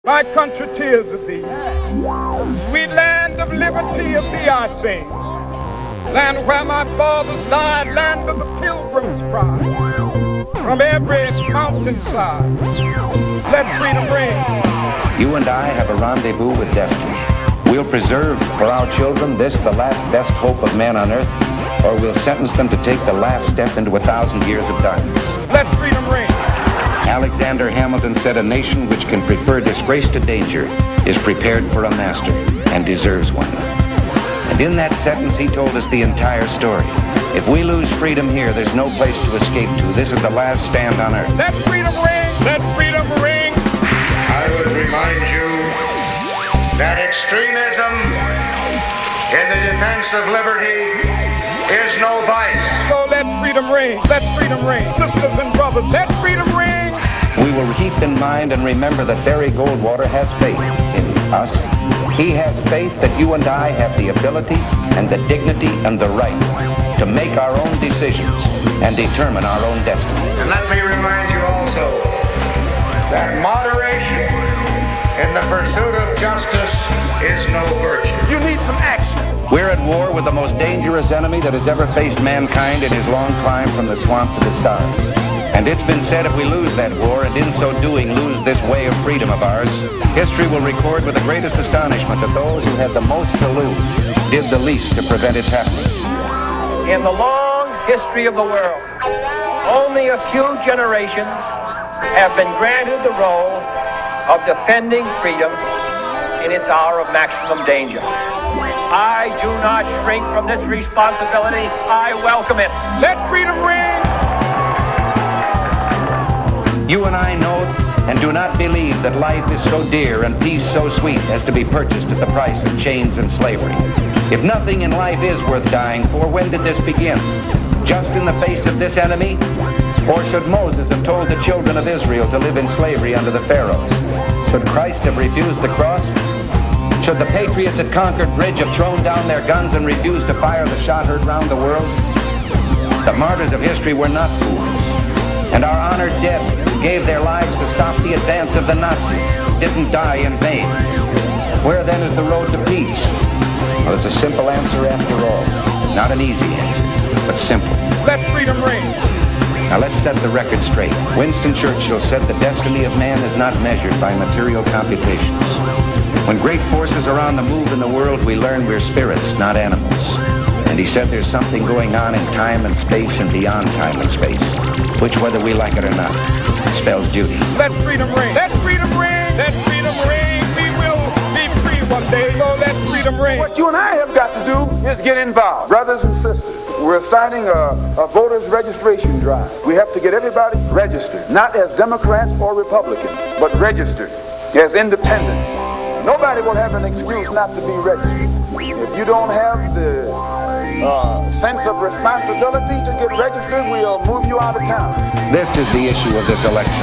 My country tears of thee. Sweet land of liberty of thee I sing. Land where my fathers died, land of the pilgrim's pride. From every mountainside, let freedom ring. You and I have a rendezvous with destiny. We'll preserve for our children this, the last best hope of man on earth, or we'll sentence them to take the last step into 1,000 years of darkness. Let freedom ring. Alexander Hamilton said a nation which can prefer disgrace to danger is prepared for a master and deserves one. And in that sentence, he told us the entire story. If we lose freedom here, there's no place to escape to. This is the last stand on earth. Let freedom ring. Let freedom ring. I would remind you that extremism in the defense of liberty is no vice. So let freedom ring. Let freedom ring. Sisters and brothers, let freedom ring. We will keep in mind and remember that Barry Goldwater has faith in us. He has faith that you and I have the ability and the dignity and the right to make our own decisions and determine our own destiny. And let me remind you also that moderation in the pursuit of justice is no virtue. You need some action. We're at war with the most dangerous enemy that has ever faced mankind in his long climb from the swamp to the stars. And it's been said if we lose that war, and in so doing lose this way of freedom of ours, history will record with the greatest astonishment that those who had the most to lose did the least to prevent its happening. In the long history of the world, only a few generations have been granted the role of defending freedom in its hour of maximum danger. I do not shrink from this responsibility. I welcome it. Let freedom ring. You and I know and do not believe that life is so dear and peace so sweet as to be purchased at the price of chains and slavery. If nothing in life is worth dying for, when did this begin? Just in the face of this enemy? Or should Moses have told the children of Israel to live in slavery under the Pharaohs? Should Christ have refused the cross? Should the patriots at Concord Bridge have thrown down their guns and refused to fire the shot heard round the world? The martyrs of history were not fools. And our honored dead who gave their lives to stop the advance of the Nazis didn't die in vain. Where then is the road to peace? Well, it's a simple answer after all. Not an easy answer, but simple. Let freedom ring. Now let's set the record straight. Winston Churchill said the destiny of man is not measured by material computations. When great forces are on the move in the world, we learn we're spirits, not animals. And he said there's something going on in time and space and beyond time and space, which, whether we like it or not, spells duty. Let freedom ring. Let freedom ring. Let freedom ring. We will be free one day. So let freedom ring. What you and I have got to do is get involved. Brothers and sisters, we're starting a voters registration drive. We have to get everybody registered, not as Democrats or Republicans, but registered as independents. Nobody will have an excuse not to be registered. If you don't have the sense of responsibility to get registered, we'll move you out of town. This is the issue of this election.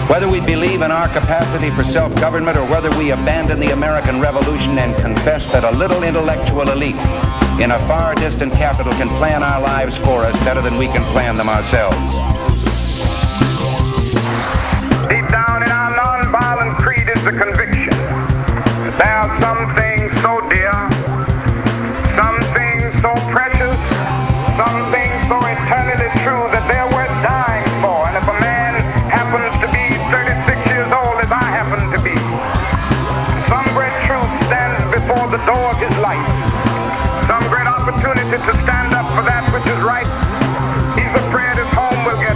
Whether we believe in our capacity for self-government or whether we abandon the American Revolution and confess that a little intellectual elite in a far distant capital can plan our lives for us better than we can plan them ourselves. Deep down in our nonviolent creed is the conviction that there are some things so dear, some things so precious, some things so eternally true that they're worth dying for. And if a man happens to be 36 years old as I happen to be, some great truth stands before the door of his life, some great opportunity to stand up for that which is right, he's afraid his home will get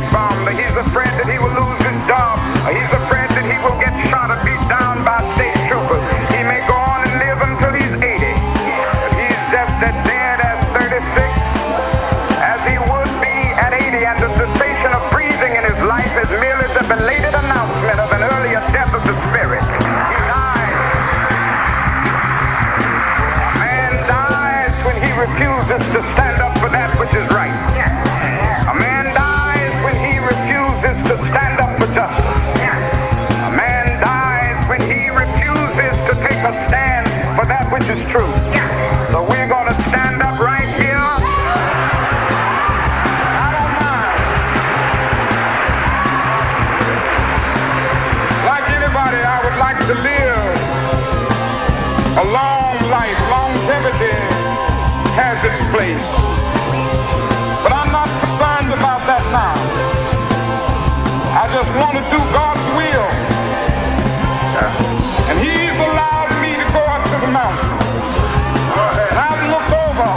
do God's will. And he's allowed me to go up to the mountain. And I've looked over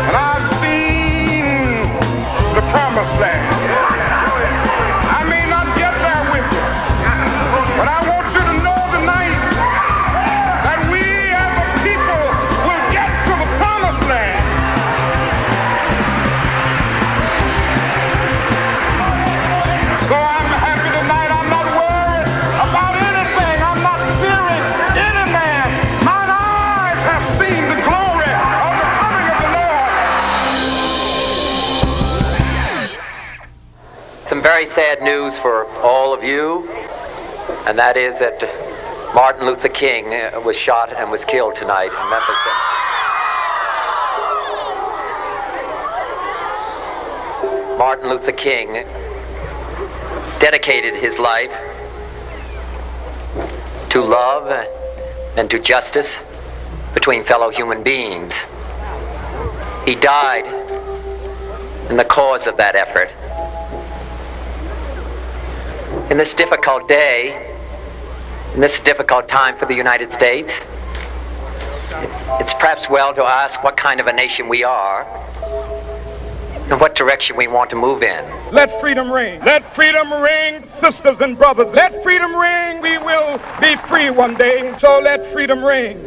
and I've seen the promised land. I may not get there with you, but I want you to know tonight that we as a people will get to the promised land. So I'm happy tonight. I'm not worried about anything. I'm not fearing any man. Mine eyes have seen the glory of the coming of the Lord. Some very sad news for all of you, and that is that Martin Luther King was shot and was killed tonight in Memphis, Tennessee. Martin Luther King dedicated his life to love and to justice between fellow human beings. He died in the cause of that effort. In this difficult day, in this difficult time for the United States, it's perhaps well to ask what kind of a nation we are and what direction we want to move in. Let freedom ring. Let freedom ring, sisters and brothers. Let freedom ring. We will be free one day. So let freedom ring.